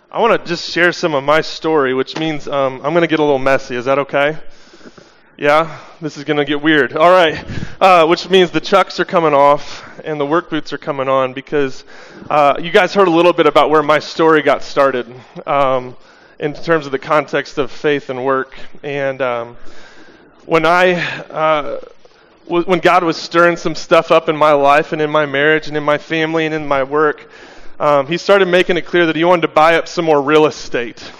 I want to just share some of my story, which means I'm going to get a little messy. Is that okay? Yeah? This is going to get weird. All right. Which means the chucks are coming off and the work boots are coming on because you guys heard a little bit about where my story got started in terms of the context of faith and work. And when when God was stirring some stuff up in my life and in my marriage and in my family and in my work, he started making it clear that he wanted to buy up some more real estate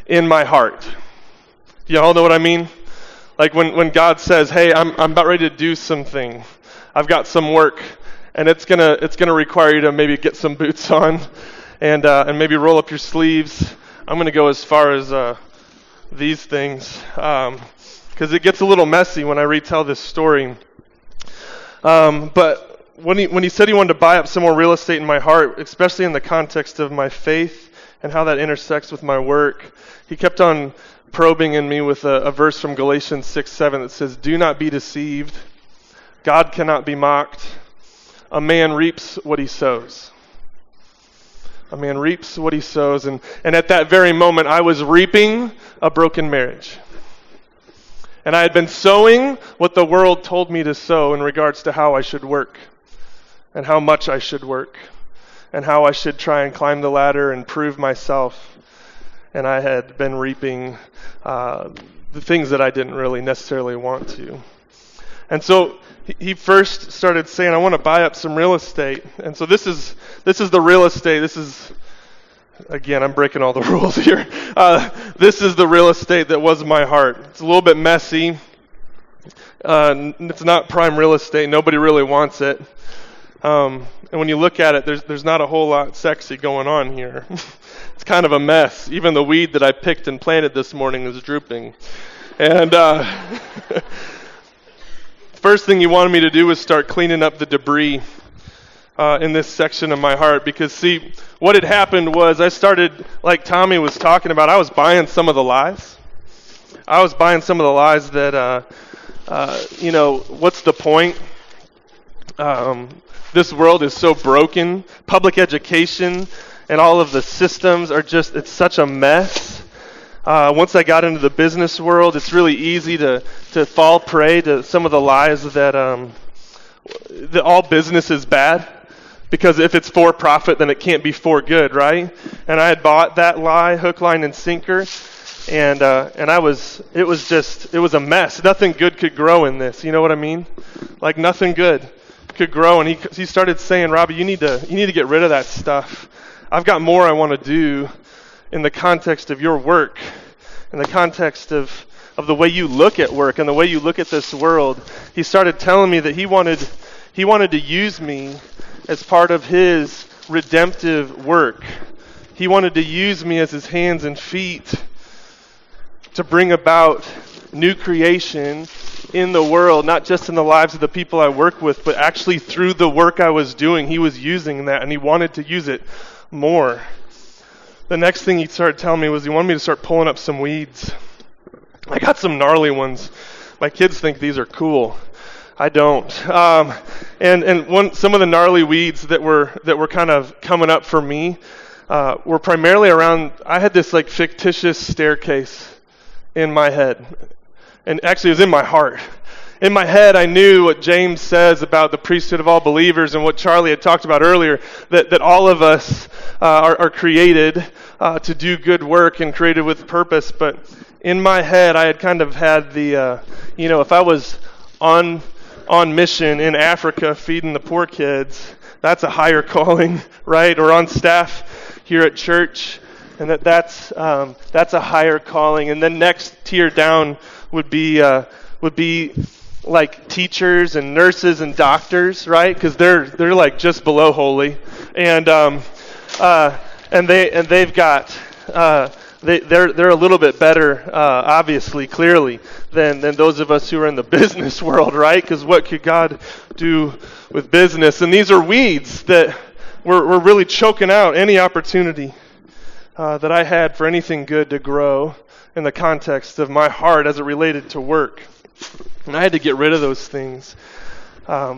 in my heart. You all know what I mean? Like when God says, "Hey, I'm about ready to do something. I've got some work, and it's gonna require you to maybe get some boots on, and maybe roll up your sleeves." I'm gonna go as far as these things because it gets a little messy when I retell this story. But when he said he wanted to buy up some more real estate in my heart, especially in the context of my faith and how that intersects with my work, he kept on probing in me with a verse from Galatians 6:7 that says, "Do not be deceived. God cannot be mocked. A man reaps what he sows." A man reaps what he sows. And at that very moment, I was reaping a broken marriage. And I had been sowing what the world told me to sow in regards to how I should work and how much I should work and how I should try and climb the ladder and prove myself. And I had been reaping the things that I didn't really necessarily want to. And so he first started saying, "I want to buy up some real estate." And so this is the real estate. This is, again, I'm breaking all the rules here. This is the real estate that was my heart. It's a little bit messy. It's not prime real estate. Nobody really wants it. And when you look at it, there's not a whole lot sexy going on here. It's kind of a mess. Even the weed that I picked and planted this morning is drooping. And first thing he wanted me to do was start cleaning up the debris in this section of my heart. Because, see, what had happened was I started, like Tommy was talking about, I was buying some of the lies. I was buying some of the lies that, what's the point? This world is so broken. Public education and all of the systems are it's such a mess. Once I got into the business world, it's really easy to fall prey to some of the lies that all business is bad. Because if it's for profit, then it can't be for good, right? And I had bought that lie, hook, line, and sinker. And it was a mess. Nothing good could grow in this. You know what I mean? Like nothing good could grow. And he started saying, "Robbie, you need to get rid of that stuff. I've got more I want to do in the context of your work, in the context of the way you look at work and the way you look at this world." He started telling me that he wanted to use me as part of his redemptive work. He wanted to use me as his hands and feet to bring about new creation in the world, not just in the lives of the people I work with, but actually through the work I was doing. He was using that, and he wanted to use it more. The next thing he started telling me was he wanted me to start pulling up some weeds. I got some gnarly ones. My kids think these are cool. I don't. Some of the gnarly weeds that were kind of coming up for me were primarily around. I had this like fictitious staircase in my head, and actually it was in my heart. In my head, I knew what James says about the priesthood of all believers and what Charlie had talked about earlier, that all of us are created to do good work and created with purpose. But in my head, I had kind of had the, if I was on mission in Africa feeding the poor kids, that's a higher calling, right? Or on staff here at church, and that's a higher calling. And then next tier down would be like teachers and nurses and doctors, right? Because they're like just below holy, and they've got they're a little bit better, obviously, clearly, than those of us who are in the business world, right? Because what could God do with business? And these are weeds that were really choking out any opportunity that I had for anything good to grow in the context of my heart as it related to work. And I had to get rid of those things. I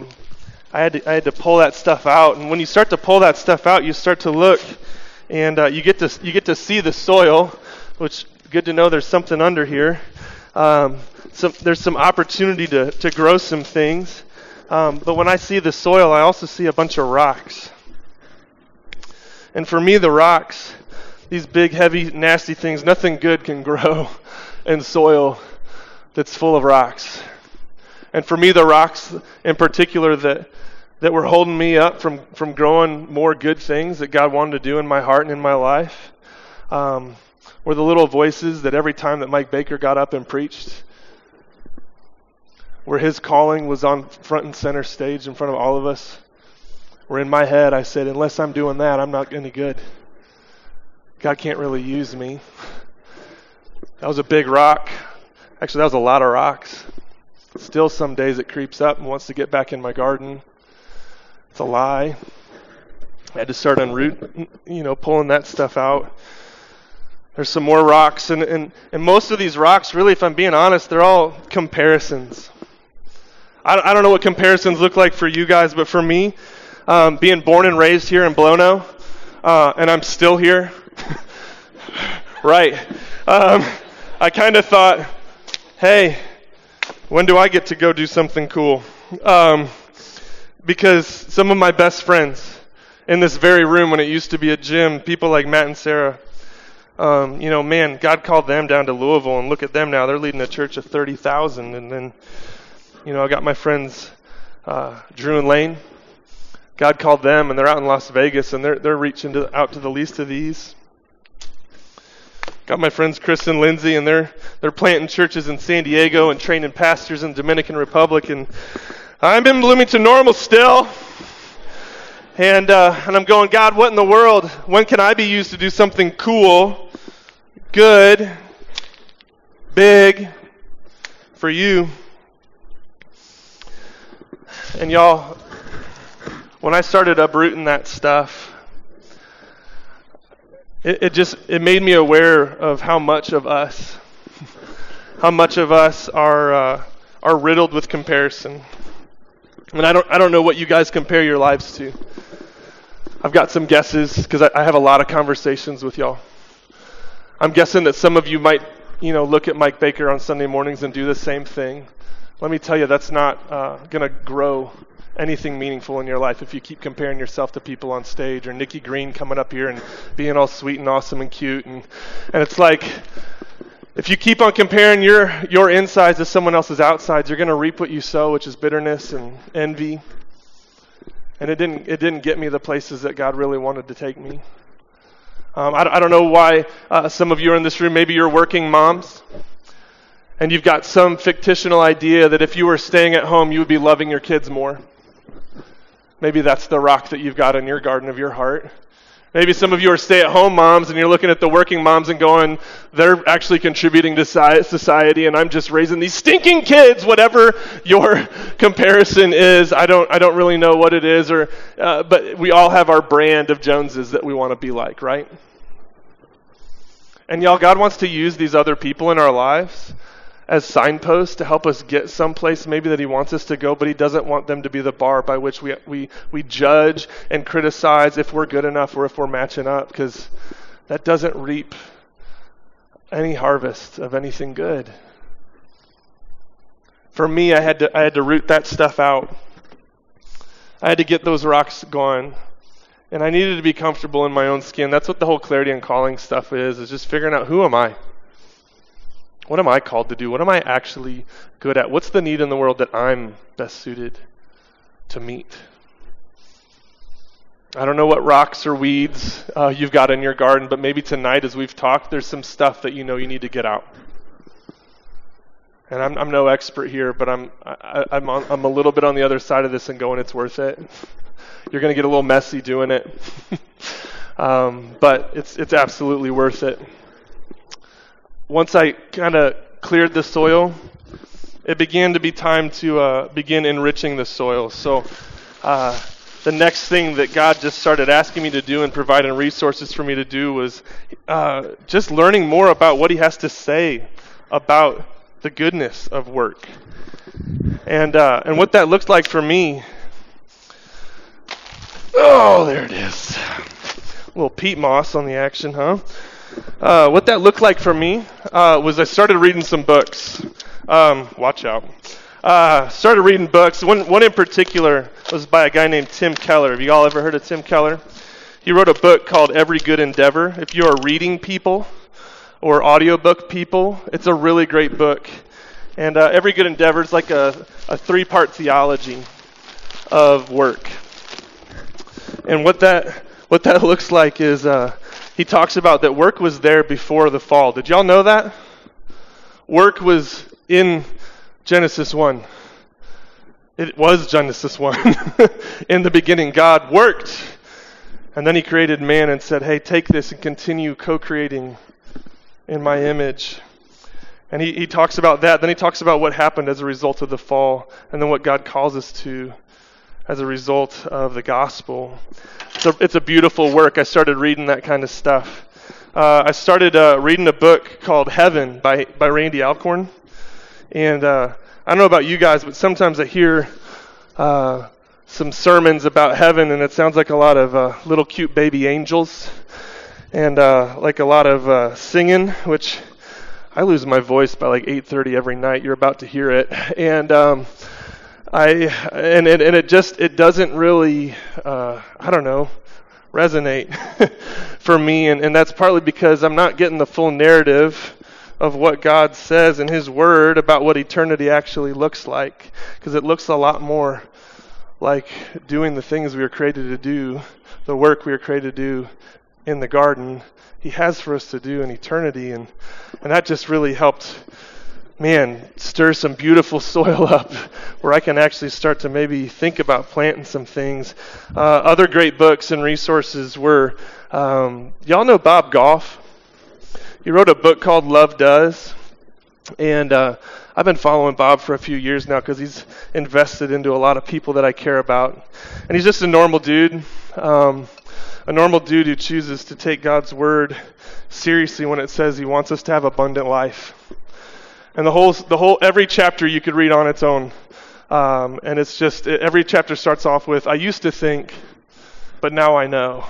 had to pull that stuff out. And when you start to pull that stuff out, you start to look and you get to see the soil, which good to know there's something under here. There's some opportunity to grow some things, but when I see the soil, I also see a bunch of rocks. And for me, the rocks, these big, heavy, nasty things, nothing good can grow in soil that's full of rocks. And for me, the rocks in particular that were holding me up from growing more good things that God wanted to do in my heart and in my life, were the little voices that every time that Mike Baker got up and preached, where his calling was on front and center stage in front of all of us, where in my head I said, unless I'm doing that, I'm not any good. God can't really use me. That was a big rock. Actually, that was a lot of rocks. Still some days it creeps up and wants to get back in my garden. It's a lie. I had to start pulling that stuff out. There's some more rocks, and most of these rocks, really, if I'm being honest, they're all comparisons. I don't know what comparisons look like for you guys, but for me, being born and raised here in Blono, and I'm still here, right, I kind of thought, hey, when do I get to go do something cool? Because some of my best friends in this very room, when it used to be a gym, people like Matt and Sarah, God called them down to Louisville, and look at them now. They're leading a church of 30,000. And then, I got my friends, Drew and Lane. God called them, and they're out in Las Vegas, and they're reaching out to the least of these. Got my friends Chris and Lindsay, and they're planting churches in San Diego and training pastors in Dominican Republic, and I'm in Bloomington Normal still. And I'm going, God, what in the world? When can I be used to do something cool, good, big for you? And y'all, when I started uprooting that stuff, it made me aware of how much of us are riddled with comparison. And I don't know what you guys compare your lives to. I've got some guesses because I have a lot of conversations with y'all. I'm guessing that some of you might, look at Mike Baker on Sunday mornings and do the same thing. Let me tell you, that's not going to grow anything meaningful in your life if you keep comparing yourself to people on stage, or Nikki Green coming up here and being all sweet and awesome and cute. And it's like, if you keep on comparing your insides to someone else's outsides, you're going to reap what you sow, which is bitterness and envy. And it didn't get me the places that God really wanted to take me. I don't know why some of you are in this room. Maybe you're working moms, and you've got some fictional idea that if you were staying at home, you would be loving your kids more. Maybe that's the rock that you've got in your garden of your heart. Maybe some of you are stay-at-home moms, and you're looking at the working moms and going, they're actually contributing to society, and I'm just raising these stinking kids. Whatever your comparison is, I don't really know what it is, but we all have our brand of Joneses that we want to be like, right? And y'all, God wants to use these other people in our lives as signposts to help us get someplace maybe that he wants us to go, but he doesn't want them to be the bar by which we judge and criticize if we're good enough or if we're matching up, because that doesn't reap any harvest of anything good. For me, I had to root that stuff out. I had to get those rocks gone. And I needed to be comfortable in my own skin. That's what the whole clarity and calling stuff is just figuring out, who am I? What am I called to do? What am I actually good at? What's the need in the world that I'm best suited to meet? I don't know what rocks or weeds you've got in your garden, but maybe tonight as we've talked, there's some stuff that you need to get out. And I'm no expert here, but I'm a little bit on the other side of this and going, it's worth it. You're going to get a little messy doing it, but it's absolutely worth it. Once I kind of cleared the soil, it began to be time to begin enriching the soil. So the next thing that God just started asking me to do and providing resources for me to do was just learning more about what he has to say about the goodness of work. And what that looks like for me. Oh, there it is. little peat moss on the action, huh? What that looked like for me was I started reading some books. Watch out. Started reading books. One in particular was by a guy named Tim Keller. Have you all ever heard of Tim Keller? He wrote a book called Every Good Endeavor. If you are reading people or audiobook people, it's a really great book. And Every Good Endeavor is like a three-part theology of work. And what that looks like is he talks about that work was there before the fall. Did y'all know that? Work was in Genesis 1. It was Genesis 1. In the beginning, God worked. And then he created man and said, hey, take this and continue co-creating in my image. And he talks about that. Then he talks about what happened as a result of the fall, and then what God calls us to as a result of the gospel. So it's a beautiful work. I started reading that kind of stuff. I started reading a book called Heaven by Randy Alcorn. And I don't know about you guys, but sometimes I hear some sermons about heaven, and it sounds like a lot of little cute baby angels and like a lot of singing, which I lose my voice by like 8:30 every night. You're about to hear it, and it doesn't really I don't know, resonate for me, and that's partly because I'm not getting the full narrative of what God says in His Word about what eternity actually looks like, because it looks a lot more like doing the things we were created to do, the work we were created to do in the garden. He has for us to do in eternity, and that just really helped, stir some beautiful soil up where I can actually start to maybe think about planting some things. Other great books and resources were, y'all know Bob Goff? He wrote a book called Love Does, and I've been following Bob for a few years now because he's invested into a lot of people that I care about. And he's just a normal dude. A normal dude who chooses to take God's word seriously when it says He wants us to have abundant life. And every chapter you could read on its own. And it's just, every chapter starts off with, I used to think, but now I know.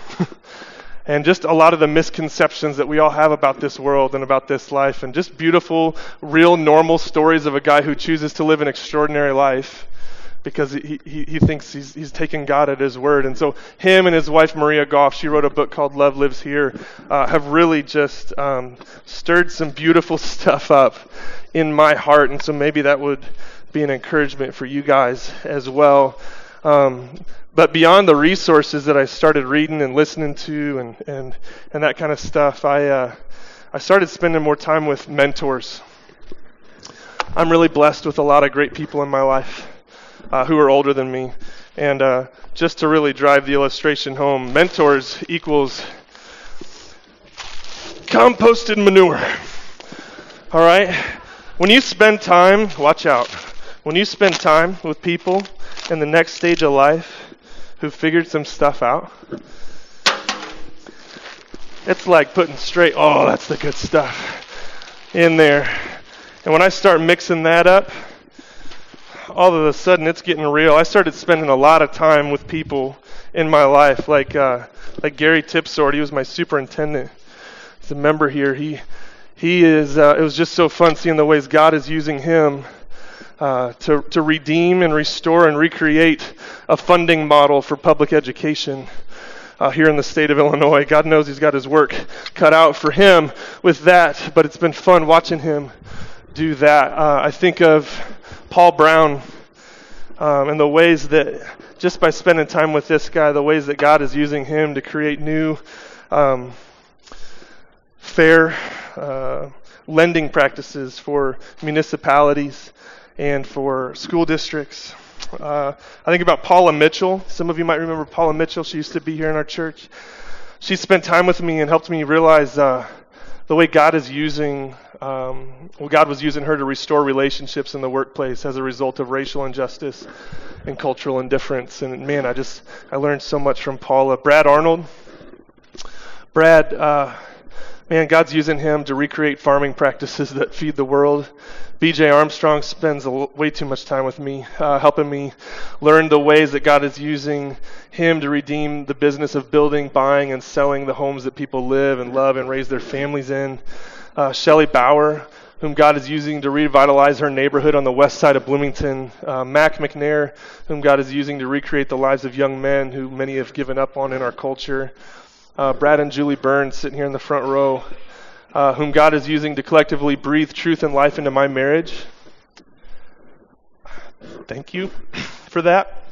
And just a lot of the misconceptions that we all have about this world and about this life, and just beautiful, real, normal stories of a guy who chooses to live an extraordinary life because he thinks he's taken God at His word. And so him and his wife Maria Goff, she wrote a book called Love Lives Here, have really just stirred some beautiful stuff up in my heart. And so maybe that would be an encouragement for you guys as well. But beyond the resources that I started reading and listening to and that kind of stuff, I started spending more time with mentors. I'm really blessed with a lot of great people in my life who are older than me. And just to really drive the illustration home, mentors equals composted manure. All right? When you spend time, watch out. When you spend time with people in the next stage of life who figured some stuff out, it's like putting that's the good stuff in there. And when I start mixing that up, all of a sudden it's getting real. I started spending a lot of time with people in my life, like Gary Tipsord. He was my superintendent. He's a member here. He is. It was just so fun seeing the ways God is using him to redeem and restore and recreate a funding model for public education here in the state of Illinois. God knows He's got His work cut out for him with that, but it's been fun watching him do that. I think of Paul Brown and the ways that, just by spending time with this guy, the ways that God is using him to create new fair lending practices for municipalities and for school districts. I think about Paula Mitchell. Some of you might remember Paula Mitchell. She used to be here in our church. She spent time with me and helped me realize the way God is using, God was using her to restore relationships in the workplace as a result of racial injustice and cultural indifference. And man, I learned so much from Paula. Brad Arnold. Brad Man, God's using him to recreate farming practices that feed the world. B.J. Armstrong spends way too much time with me, helping me learn the ways that God is using him to redeem the business of building, buying, and selling the homes that people live and love and raise their families in. Shelley Bauer, whom God is using to revitalize her neighborhood on the west side of Bloomington. Mac McNair, whom God is using to recreate the lives of young men who many have given up on in our culture. Brad and Julie Burns sitting here in the front row, whom God is using to collectively breathe truth and life into my marriage. Thank you for that.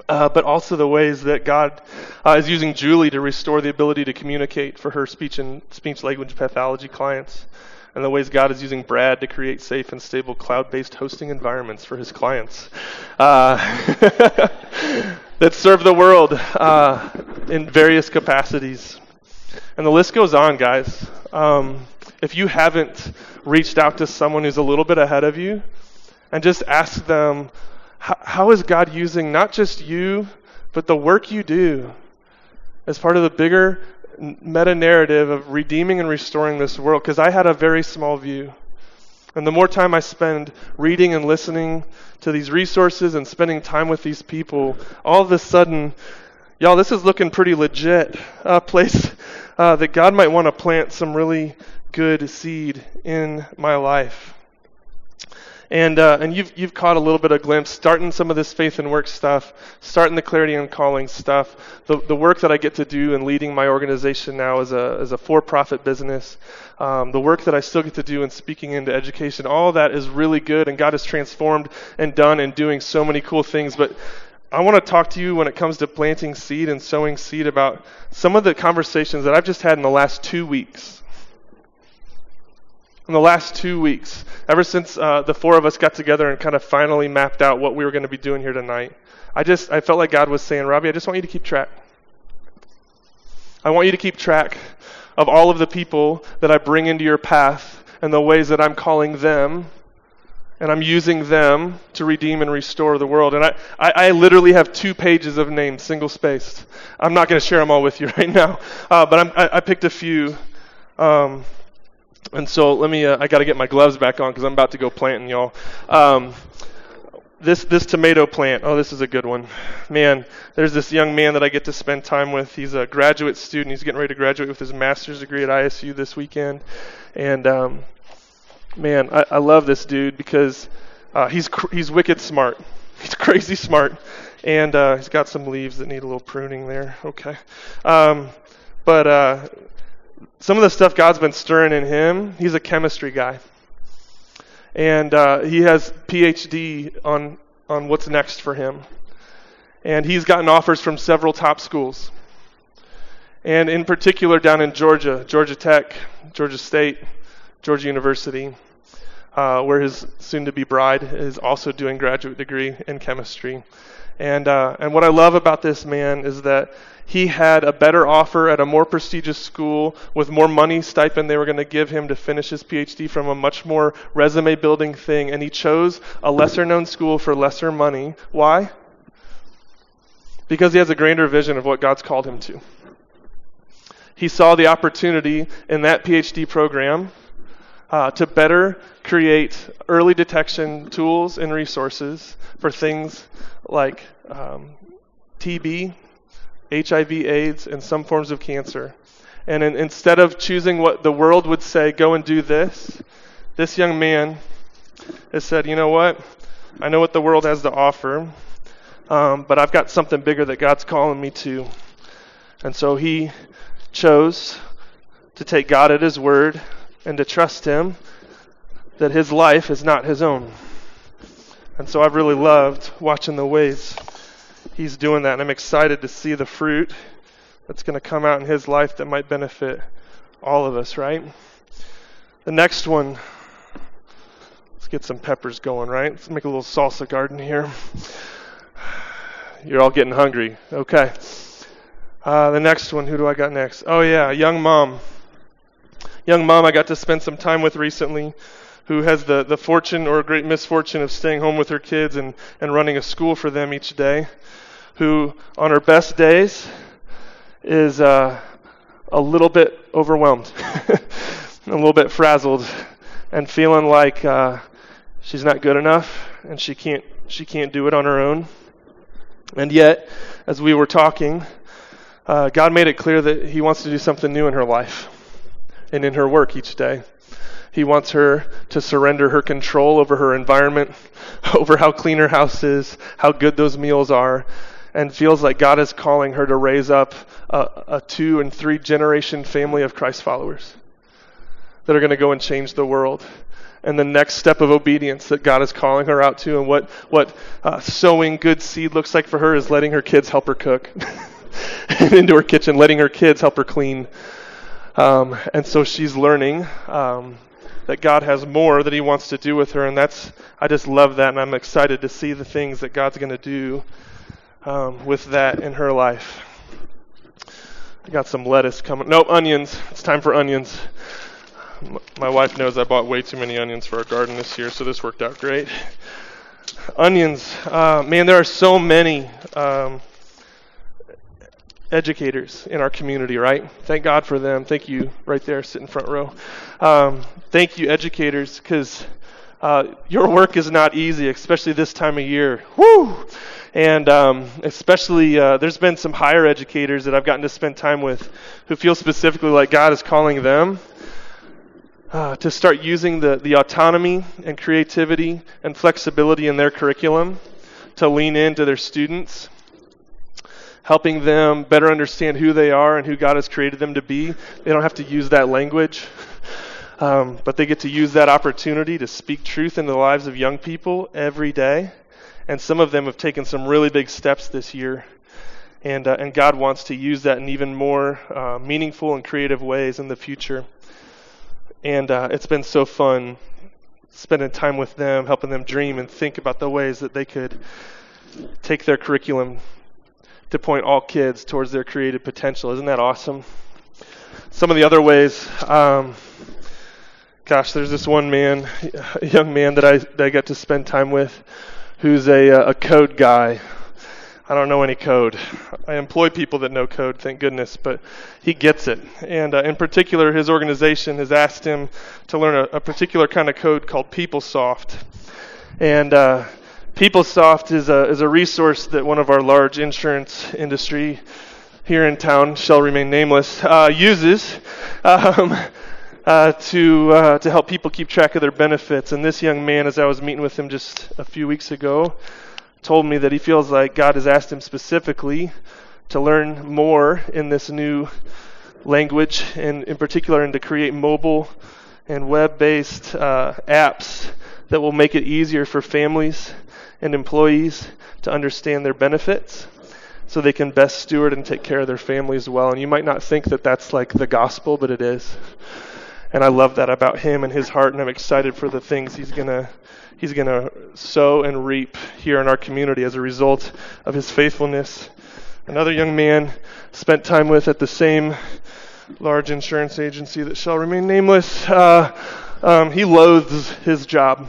But also the ways that God is using Julie to restore the ability to communicate for her speech language pathology clients, and the ways God is using Brad to create safe and stable cloud-based hosting environments for his clients that serve the world in various capacities. And the list goes on, guys. If you haven't reached out to someone who's a little bit ahead of you and just ask them, how is God using not just you, but the work you do as part of the bigger meta-narrative of redeeming and restoring this world? Because I had a very small view. And the more time I spend reading and listening to these resources and spending time with these people, all of a sudden, y'all, this is looking pretty legit. A place that God might want to plant some really good seed in my life. And you've caught a little bit of glimpse, starting some of this faith and work stuff, starting the clarity and calling stuff, the work that I get to do in leading my organization now as a for-profit business, the work that I still get to do in speaking into education, all of that is really good, and God has transformed and done and doing so many cool things. But I want to talk to you when it comes to planting seed and sowing seed about some of the conversations that I've just had in the last 2 weeks. In the last 2 weeks, ever since the four of us got together and kind of finally mapped out what we were going to be doing here tonight, I felt like God was saying, Robbie, I just want you to keep track. I want you to keep track of all of the people that I bring into your path and the ways that I'm calling them, and I'm using them to redeem and restore the world. And I literally have 2 pages of names, single-spaced. I'm not going to share them all with you right now, but I picked a few. And so let me, I got to get my gloves back on because I'm about to go planting, y'all. This tomato plant, oh, this is a good one. Man, there's this young man that I get to spend time with. He's a graduate student. He's getting ready to graduate with his master's degree at ISU this weekend. And, man, I love this dude because he's wicked smart. He's crazy smart. And he's got some leaves that need a little pruning there. Okay. But some of the stuff God's been stirring in him, he's a chemistry guy. And he has PhD on what's next for him. And he's gotten offers from several top schools. And in particular down in Georgia, Georgia Tech, Georgia State, Georgia University, where his soon-to-be bride is also doing graduate degree in chemistry. And what I love about this man is that he had a better offer at a more prestigious school with more money stipend they were going to give him to finish his PhD from a much more resume-building thing, and he chose a lesser-known school for lesser money. Why? Because he has a grander vision of what God's called him to. He saw the opportunity in that PhD program to better create early detection tools and resources for things like TB, HIV/AIDS, and some forms of cancer. And instead of choosing what the world would say, go and do this young man has said, you know what? I know what the world has to offer, but I've got something bigger that God's calling me to. And so he chose to take God at his word and to trust him that his life is not his own. And so I've really loved watching the ways he's doing that, and I'm excited to see the fruit that's going to come out in his life that might benefit all of us, right? The next one, let's get some peppers going, right? Let's make a little salsa garden here. You're all getting hungry. Okay. The next one, who do I got next? Oh yeah, young mom. Young mom I got to spend some time with recently, who has the fortune or great misfortune of staying home with her kids and running a school for them each day, who on her best days is a little bit overwhelmed, a little bit frazzled, and feeling like she's not good enough and she can't do it on her own. And yet, as we were talking, God made it clear that he wants to do something new in her life and in her work each day. He wants her to surrender her control over her environment, over how clean her house is, how good those meals are, and feels like God is calling her to raise up a 2 and 3 generation family of Christ followers that are going to go and change the world. And the next step of obedience that God is calling her out to, and what sowing good seed looks like for her, is letting her kids help her cook and into her kitchen, letting her kids help her clean. And so she's learning that God has more that he wants to do with her, and I just love that, and I'm excited to see the things that God's going to do with that in her life. I got some lettuce coming. No, onions. It's time for onions. My wife knows I bought way too many onions for our garden this year, so this worked out great. Onions. Man, there are so many educators in our community, right? Thank God for them. Thank you, right there, sitting front row. Thank you, educators, because your work is not easy, especially this time of year. Woo! And especially, there's been some higher educators that I've gotten to spend time with who feel specifically like God is calling them to start using the autonomy and creativity and flexibility in their curriculum to lean into their students, helping them better understand who they are and who God has created them to be. They don't have to use that language, but they get to use that opportunity to speak truth into the lives of young people every day. And some of them have taken some really big steps this year. And God wants to use that in even more meaningful and creative ways in the future. And it's been so fun spending time with them, helping them dream and think about the ways that they could take their curriculum to point all kids towards their creative potential. Isn't that awesome? Some of the other ways, there's this one man, a young man that I got to spend time with, who's a code guy. I don't know any code. I employ people that know code, thank goodness, but he gets it. And in particular, his organization has asked him to learn a particular kind of code called PeopleSoft. And PeopleSoft is a resource that one of our large insurance industry here in town, shall remain nameless, uses to help people keep track of their benefits. And this young man, as I was meeting with him just a few weeks ago, told me that he feels like God has asked him specifically to learn more in this new language, and in particular, and to create mobile and web-based apps that will make it easier for families and employees to understand their benefits so they can best steward and take care of their families well. And you might not think that that's like the gospel, but it is. And I love that about him and his heart, and I'm excited for the things he's gonna sow and reap here in our community as a result of his faithfulness. Another young man spent time with at the same large insurance agency that shall remain nameless. He loathes his job.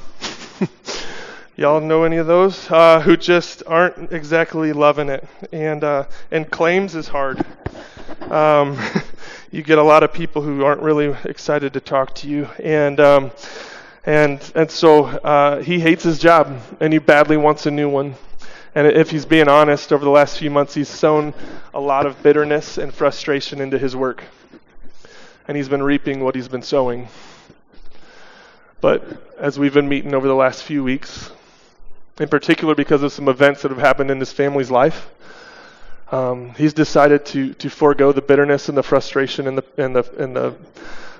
Y'all know any of those who just aren't exactly loving it, and claims is hard. You get a lot of people who aren't really excited to talk to you, and so he hates his job, and he badly wants a new one. And if he's being honest, over the last few months, he's sown a lot of bitterness and frustration into his work, and he's been reaping what he's been sowing. But as we've been meeting over the last few weeks, in particular because of some events that have happened in his family's life, he's decided to forego the bitterness and the frustration and the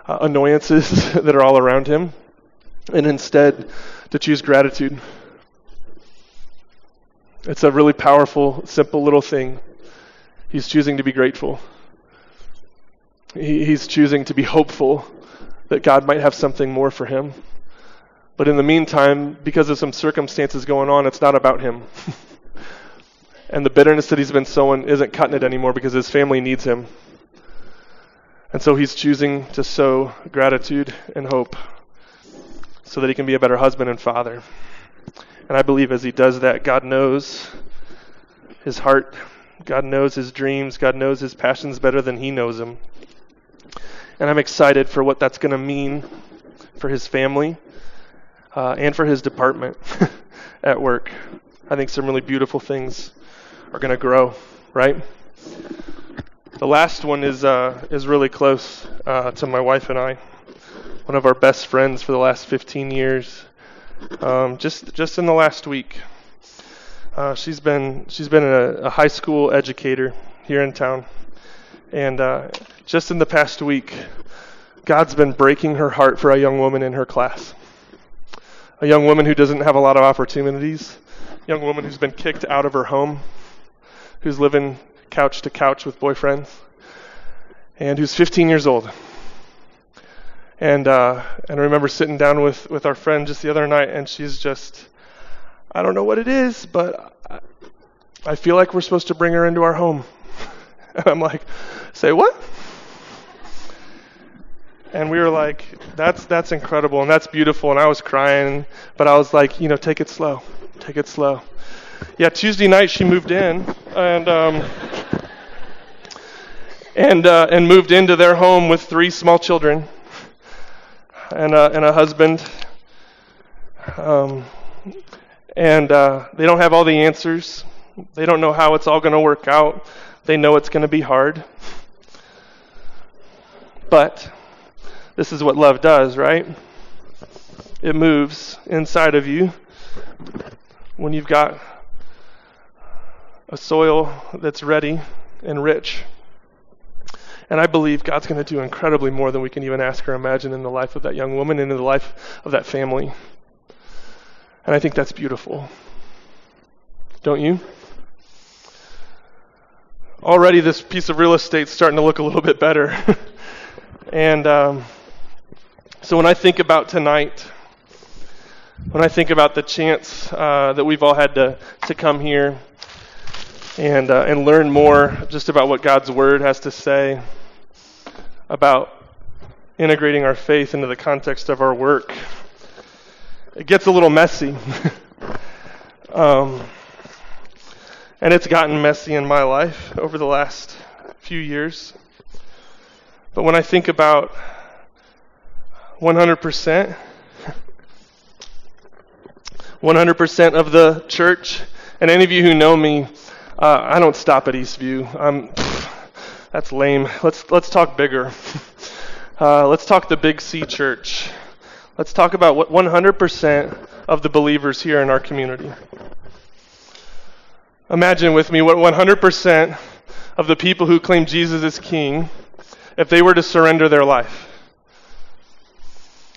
annoyances that are all around him, and instead to choose gratitude. It's a really powerful, simple little thing. He's choosing to be grateful. He's choosing to be hopeful that God might have something more for him. But in the meantime, because of some circumstances going on, it's not about him. And the bitterness that he's been sowing isn't cutting it anymore because his family needs him. And so he's choosing to sow gratitude and hope so that he can be a better husband and father. And I believe as he does that, God knows his heart, God knows his dreams, God knows his passions better than he knows them. And I'm excited for what that's going to mean for his family and for his department at work. I think some really beautiful things are going to grow, right? The last one is really close to my wife and I. One of our best friends for the last 15 years. Just in the last week, she's been a high school educator here in town, and just in the past week, God's been breaking her heart for a young woman in her class. A young woman who doesn't have a lot of opportunities. A young woman who's been kicked out of her home. Who's living couch to couch with boyfriends. And who's 15 years old. And I remember sitting down with our friend just the other night, and she's just, I don't know what it is, but I feel like we're supposed to bring her into our home. And I'm like, say what? And we were like, that's incredible, and that's beautiful, and I was crying, but I was like, take it slow. Take it slow. Yeah, Tuesday night she moved in, and moved into their home with 3 small children. And a husband, and they don't have all the answers. They don't know how it's all going to work out. They know it's going to be hard. But this is what love does, right? It moves inside of you when you've got a soil that's ready and rich. And I believe God's going to do incredibly more than we can even ask or imagine in the life of that young woman and in the life of that family. And I think that's beautiful. Don't you? Already this piece of real estate's starting to look a little bit better. And so when I think about tonight, when I think about the chance that we've all had to come here and learn more just about what God's Word has to say about integrating our faith into the context of our work, it gets a little messy. And it's gotten messy in my life over the last few years. But when I think about 100% of the church, and any of you who know me, I don't stop at Eastview. That's lame. Let's talk bigger. Let's talk the Big C Church. Let's talk about what 100% of the believers here in our community. Imagine with me what 100% of the people who claim Jesus is King, if they were to surrender their life.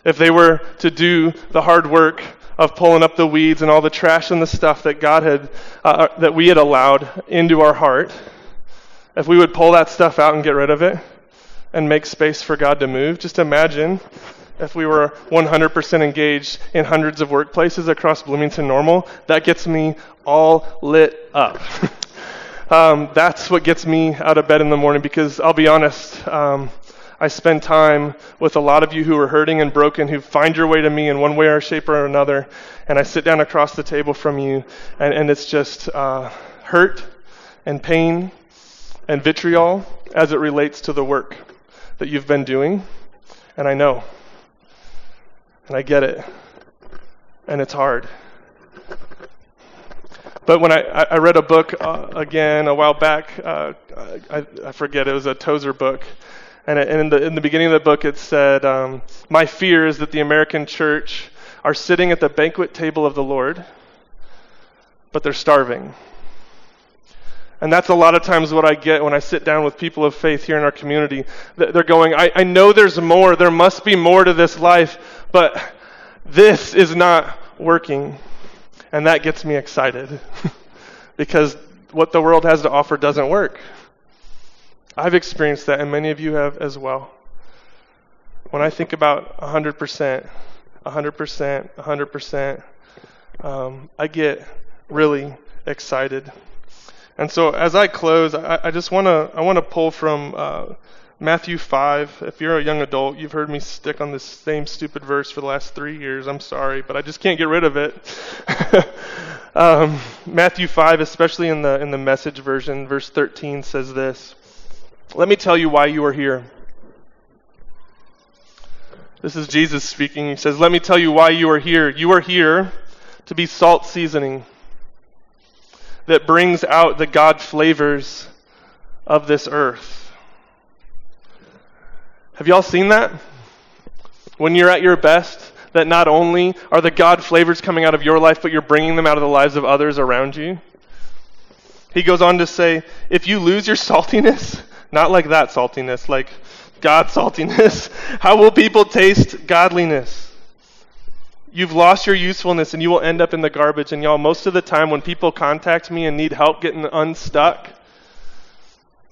If they were to do the hard work of pulling up the weeds and all the trash and the stuff that God had, that we had allowed into our heart, if we would pull that stuff out and get rid of it and make space for God to move, just imagine if we were 100% engaged in hundreds of workplaces across Bloomington Normal. That gets me all lit up. That's what gets me out of bed in the morning, because I'll be honest, I spend time with a lot of you who are hurting and broken, who find your way to me in one way or shape or another, and I sit down across the table from you, and it's just hurt and pain and vitriol as it relates to the work that you've been doing. And I know, and I get it, and it's hard. But when I read a book again a while back, I forget, it was a Tozer book, and in the beginning of the book it said, my fear is that the American church are sitting at the banquet table of the Lord, but they're starving. And that's a lot of times what I get when I sit down with people of faith here in our community. They're going, I know there's more, there must be more to this life, but this is not working. And that gets me excited because what the world has to offer doesn't work. I've experienced that, and many of you have as well. When I think about 100%, I get really excited. And so as I close, I just want to pull from Matthew 5. If you're a young adult, you've heard me stick on this same stupid verse for the last 3 years. I'm sorry, but I just can't get rid of it. Matthew 5, especially in the Message version, verse 13 says this: "Let me tell you why you are here. This is Jesus speaking. He says, let me tell you why you are here. You are here to be salt seasoning that brings out the God flavors of this earth. Have y'all seen that? When you're at your best, that not only are the God flavors coming out of your life, but you're bringing them out of the lives of others around you. He goes on to say, if you lose your saltiness, not like that saltiness, like God saltiness, how will people taste godliness? You've lost your usefulness and you will end up in the garbage. And y'all, most of the time when people contact me and need help getting unstuck,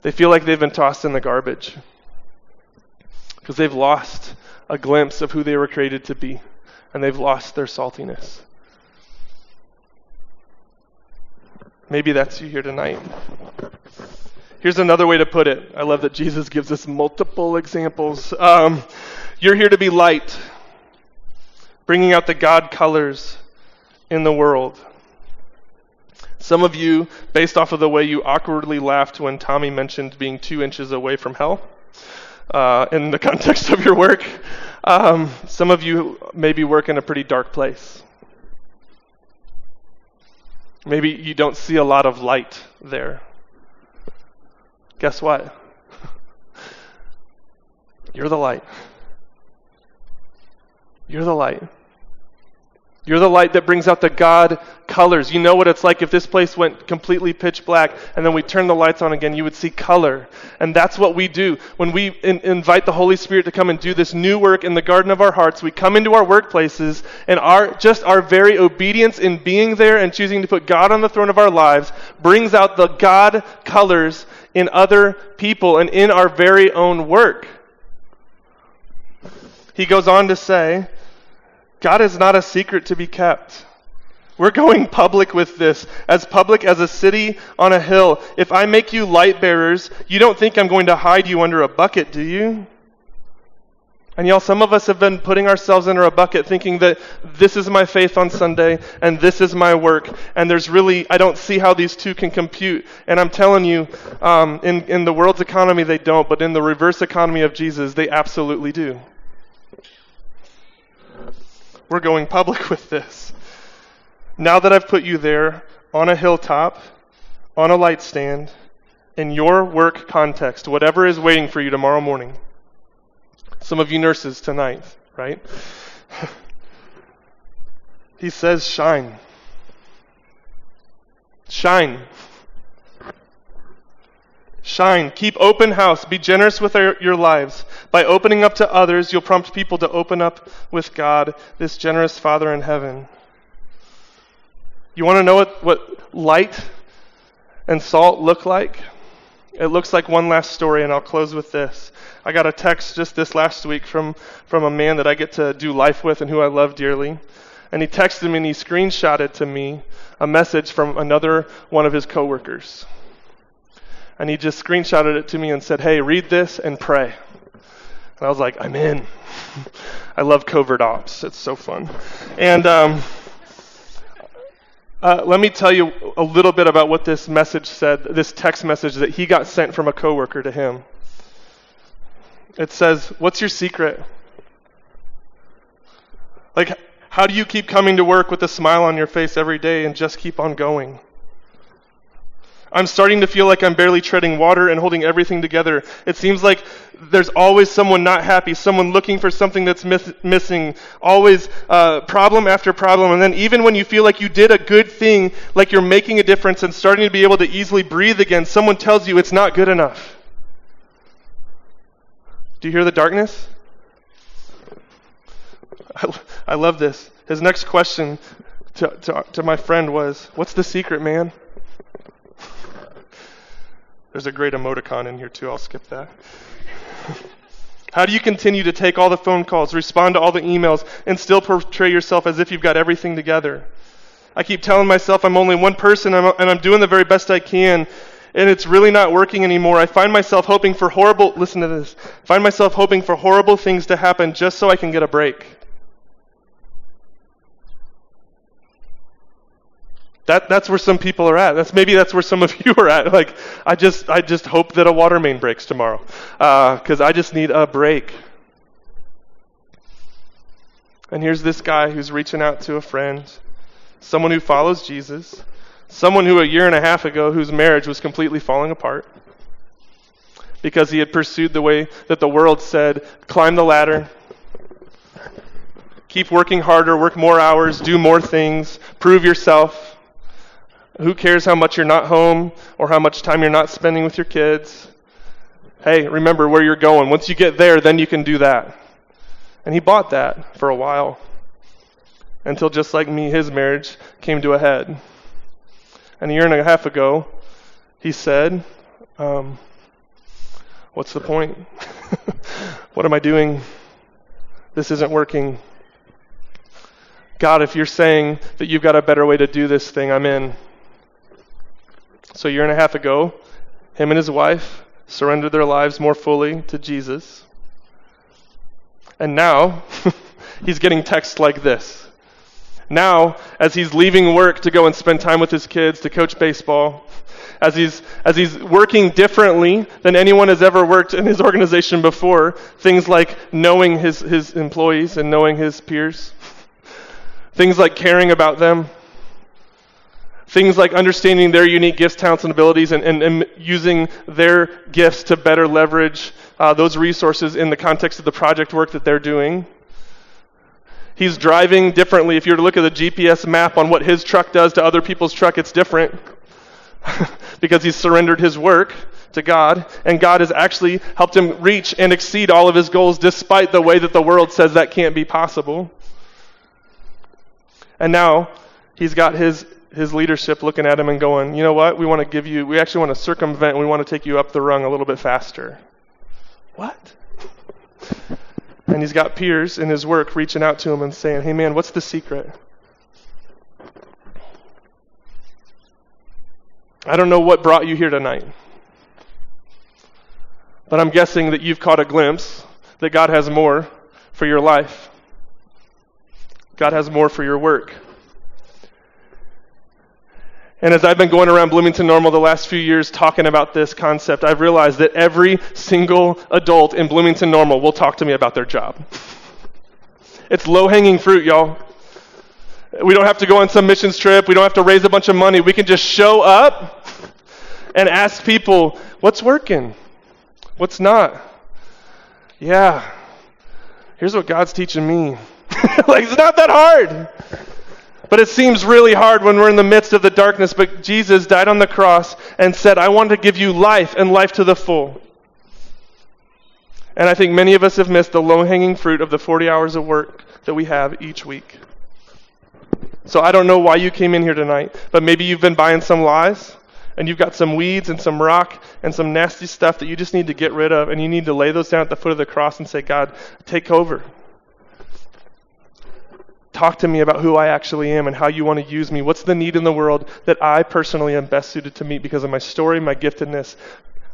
they feel like they've been tossed in the garbage because they've lost a glimpse of who they were created to be, and they've lost their saltiness. Maybe that's you here tonight. Here's another way to put it. I love that Jesus gives us multiple examples. You're here to be light, bringing out the God colors in the world. Some of you, based off of the way you awkwardly laughed when Tommy mentioned being 2 inches away from hell, in the context of your work, some of you maybe work in a pretty dark place. Maybe you don't see a lot of light there. Guess what? You're the light. You're the light. You're the light that brings out the God colors. You know what it's like if this place went completely pitch black and then we turn the lights on again, you would see color. And that's what we do. When we invite the Holy Spirit to come and do this new work in the garden of our hearts, we come into our workplaces and our very obedience in being there and choosing to put God on the throne of our lives brings out the God colors in other people and in our very own work. He goes on to say, God is not a secret to be kept. We're going public with this, as public as a city on a hill. If I make you light bearers, you don't think I'm going to hide you under a bucket, do you? And y'all, some of us have been putting ourselves under a bucket thinking that this is my faith on Sunday and this is my work. And I don't see how these two can compute. And I'm telling you, in the world's economy they don't, but in the reverse economy of Jesus, they absolutely do. We're going public with this. Now that I've put you there on a hilltop, on a light stand, in your work context, whatever is waiting for you tomorrow morning. Some of you nurses tonight, right? He says, shine. Shine. Shine. Keep open house. Be generous with your lives. By opening up to others, you'll prompt people to open up with God, this generous Father in heaven. You want to know what light and salt look like? It looks like one last story, and I'll close with this. I got a text just this last week from a man that I get to do life with and who I love dearly. And he texted me and he screenshotted to me a message from another one of his coworkers. And he just screenshotted it to me and said, hey, read this and pray. And I was like, I'm in. I love covert ops. It's so fun. And let me tell you a little bit about what this message said, this text message that he got sent from a coworker to him. It says, what's your secret? Like, how do you keep coming to work with a smile on your face every day and just keep on going? I'm starting to feel like I'm barely treading water and holding everything together. It seems like there's always someone not happy, someone looking for something that's missing, always problem after problem. And then even when you feel like you did a good thing, like you're making a difference and starting to be able to easily breathe again, someone tells you it's not good enough. Do you hear the darkness? I love this. His next question to my friend was, what's the secret, man? There's a great emoticon in here too. I'll skip that. How do you continue to take all the phone calls, respond to all the emails, and still portray yourself as if you've got everything together? I keep telling myself I'm only one person and I'm doing the very best I can, and it's really not working anymore. I find myself hoping for horrible things to happen just so I can get a break. That's where some people are at. Maybe that's where some of you are at. Like, I just hope that a water main breaks tomorrow, because I just need a break. And here's this guy who's reaching out to a friend, someone who follows Jesus, someone who a year and a half ago whose marriage was completely falling apart because he had pursued the way that the world said, climb the ladder, keep working harder, work more hours, do more things, prove yourself. Who cares how much you're not home or how much time you're not spending with your kids? Hey, remember where you're going. Once you get there, then you can do that. And he bought that for a while. Until just like me, his marriage came to a head. And a year and a half ago, he said, what's the point? What am I doing? This isn't working. God, if you're saying that you've got a better way to do this thing, I'm in. So a year and a half ago, him and his wife surrendered their lives more fully to Jesus. And now, he's getting texts like this. Now, as he's leaving work to go and spend time with his kids, to coach baseball, as he's working differently than anyone has ever worked in his organization before, things like knowing his employees and knowing his peers, things like caring about them, things like understanding their unique gifts, talents, and abilities and using their gifts to better leverage those resources in the context of the project work that they're doing. He's driving differently. If you were to look at the GPS map on what his truck does to other people's truck, it's different because he's surrendered his work to God, and God has actually helped him reach and exceed all of his goals despite the way that the world says that can't be possible. And now he's got his leadership looking at him and going, you know what, we actually want to circumvent, and we want to take you up the rung a little bit faster. What? And he's got peers in his work reaching out to him and saying, hey man, what's the secret? I don't know what brought you here tonight, but I'm guessing that you've caught a glimpse that God has more for your life. God has more for your work. And as I've been going around Bloomington Normal the last few years talking about this concept, I've realized that every single adult in Bloomington Normal will talk to me about their job. It's low-hanging fruit, y'all. We don't have to go on some missions trip. We don't have to raise a bunch of money. We can just show up and ask people, what's working? What's not? Yeah. Here's what God's teaching me. Like, it's not that hard. But it seems really hard when we're in the midst of the darkness. But Jesus died on the cross and said, I want to give you life and life to the full. And I think many of us have missed the low-hanging fruit of the 40 hours of work that we have each week. So I don't know why you came in here tonight, but maybe you've been buying some lies, and you've got some weeds and some rock and some nasty stuff that you just need to get rid of, and you need to lay those down at the foot of the cross and say, God, take over. Talk to me about who I actually am and how you want to use me. What's the need in the world that I personally am best suited to meet because of my story, my giftedness?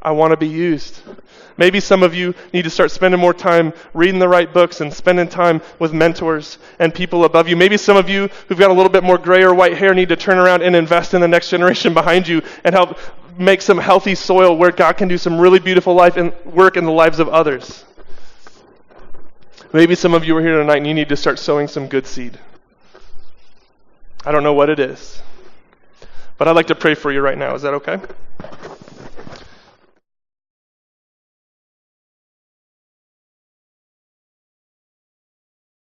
I want to be used. Maybe some of you need to start spending more time reading the right books and spending time with mentors and people above you. Maybe some of you who've got a little bit more gray or white hair need to turn around and invest in the next generation behind you and help make some healthy soil where God can do some really beautiful life and work in the lives of others. Maybe some of you are here tonight and you need to start sowing some good seed. I don't know what it is, but I'd like to pray for you right now. Is that okay?